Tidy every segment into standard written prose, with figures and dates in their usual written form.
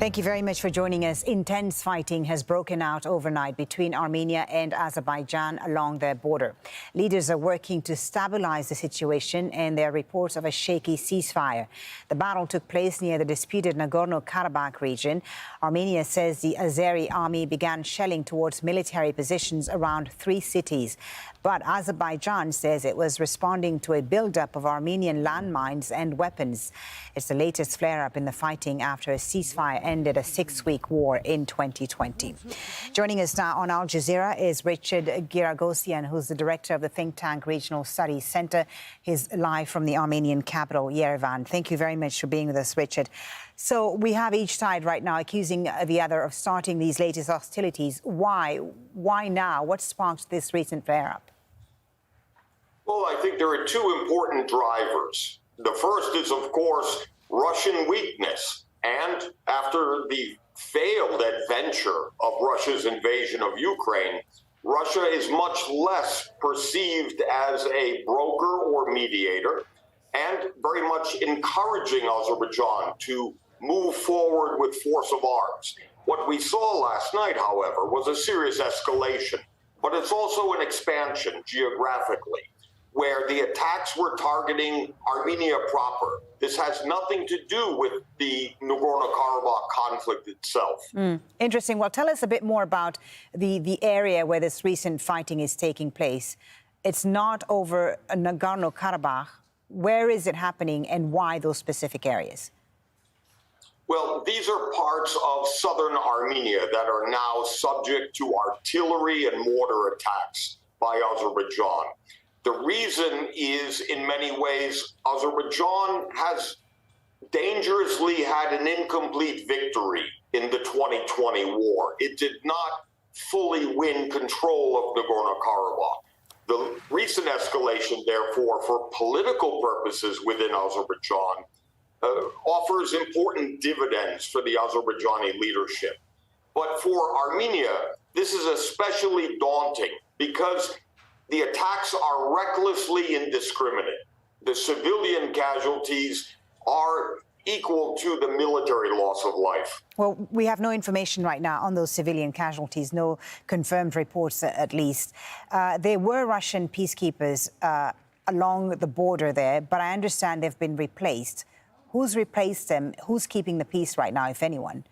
Thank you very much for joining us. Intense fighting has broken out overnight between Armenia and Azerbaijan along their border. Leaders are working to stabilize the situation, and there are reports of a shaky ceasefire. The battle took place near the disputed Nagorno-Karabakh region. Armenia says the Azeri army began shelling towards military positions around 3 cities. But Azerbaijan says it was responding to a buildup of Armenian landmines and weapons. It's the latest flare-up in the fighting after a ceasefire ended a 6-week war in 2020. Joining us now on Al Jazeera is Richard Giragosian, who's the director of the think tank Regional Studies Center. He's live from the Armenian capital, Yerevan. Thank you very much for being with us, Richard. So we have each side right now accusing the other of starting these latest hostilities. Why? Why now? What sparked this recent flare-up? Well, I think there are 2 important drivers. The first is, of course, Russian weakness. And after the failed adventure of Russia's invasion of Ukraine, Russia is much less perceived as a broker or mediator and very much encouraging Azerbaijan to move forward with force of arms. What we saw last night, however, was a serious escalation, but it's also an expansion geographically, where the attacks were targeting Armenia proper. This has nothing to do with the Nagorno-Karabakh conflict itself. Interesting. Well, tell us a bit more about the area where this recent fighting is taking place. It's not over Nagorno-Karabakh. Where is it happening and why those specific areas? Well, these are parts of southern Armenia that are now subject to artillery and mortar attacks by Azerbaijan. The reason is, in many ways, Azerbaijan has dangerously had an incomplete victory in the 2020 war. It did not fully win control of Nagorno-Karabakh. The recent escalation, therefore, for political purposes within Azerbaijan, offers important dividends for the Azerbaijani leadership. But for Armenia, this is especially daunting because the attacks are recklessly indiscriminate. The civilian casualties are equal to the military loss of life. Well, we have no information right now on those civilian casualties, no confirmed reports at least. There were Russian peacekeepers along the border there, but I understand they've been replaced. Who's replaced them? Who's keeping the peace right now, if anyone?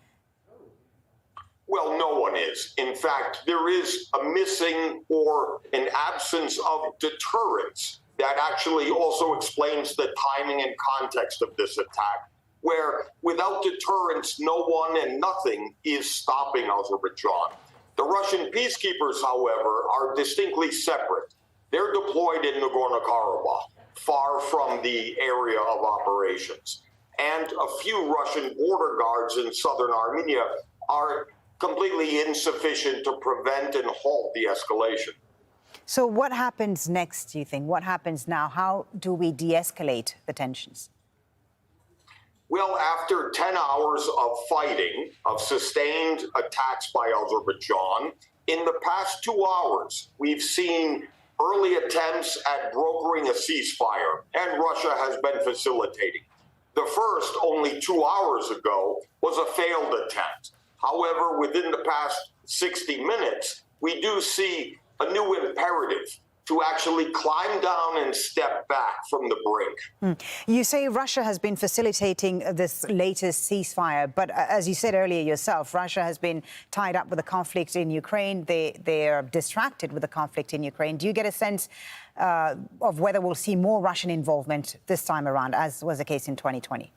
Well, no one is. In fact, there is a missing or an absence of deterrence that actually also explains the timing and context of this attack, where without deterrence, no one and nothing is stopping Azerbaijan. The Russian peacekeepers, however, are distinctly separate. They're deployed in Nagorno-Karabakh, far from the area of operations. And a few Russian border guards in southern Armenia are completely insufficient to prevent and halt the escalation. So what happens next, do you think? What happens now? How do we de-escalate the tensions? Well, after 10 hours of fighting, of sustained attacks by Azerbaijan, in the past 2 hours, we've seen early attempts at brokering a ceasefire, and Russia has been facilitating. The first, only 2 hours ago, was a failed attempt. However, within the past 60 minutes, we do see a new imperative to actually climb down and step back from the brink. You say Russia has been facilitating this latest ceasefire, but as you said earlier yourself, Russia has been tied up with the conflict in Ukraine. They are distracted with the conflict in Ukraine. Do you get a sense of whether we'll see more Russian involvement this time around, as was the case in 2020?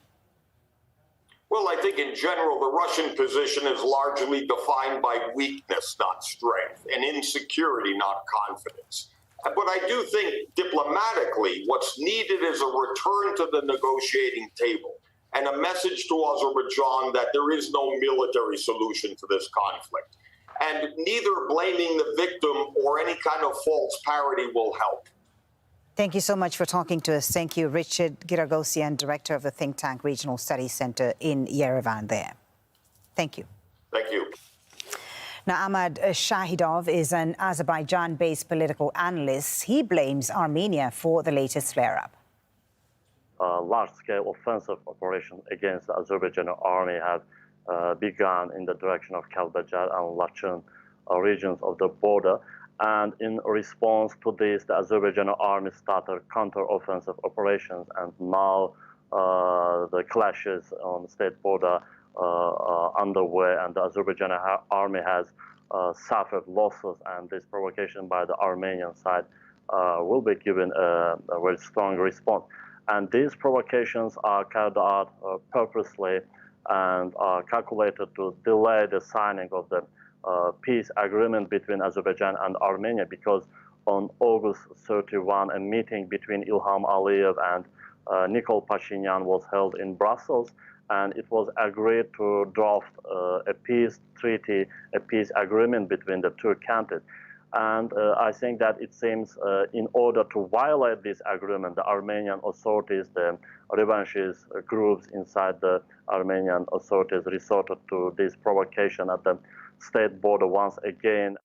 Well, I think in general, the Russian position is largely defined by weakness, not strength, and insecurity, not confidence. But I do think diplomatically, what's needed is a return to the negotiating table and a message to Azerbaijan that there is no military solution to this conflict. And neither blaming the victim or any kind of false parody will help. Thank you so much for talking to us. Thank you, Richard Giragosian, director of the think tank Regional Studies Center in Yerevan there. Thank you. Thank you. Now, Ahmad Shahidov is an Azerbaijan-based political analyst. He blames Armenia for the latest flare-up. Large-scale offensive operation against the Azerbaijani army have began in the direction of Kalbajar and Lachin regions of the border. And in response to this, the Azerbaijani army started counter-offensive operations, and now the clashes on the state border underway, and the Azerbaijani army has suffered losses, and this provocation by the Armenian side will be given a very strong response. And these provocations are carried out purposely and are calculated to delay the signing of the peace agreement between Azerbaijan and Armenia, because on August 31, a meeting between Ilham Aliyev and Nikol Pashinyan was held in Brussels, and it was agreed to draft a peace treaty, a peace agreement between the two countries. And I think that it seems in order to violate this agreement, the Armenian authorities, the revanchist groups inside the Armenian authorities resorted to this provocation at the state border once again.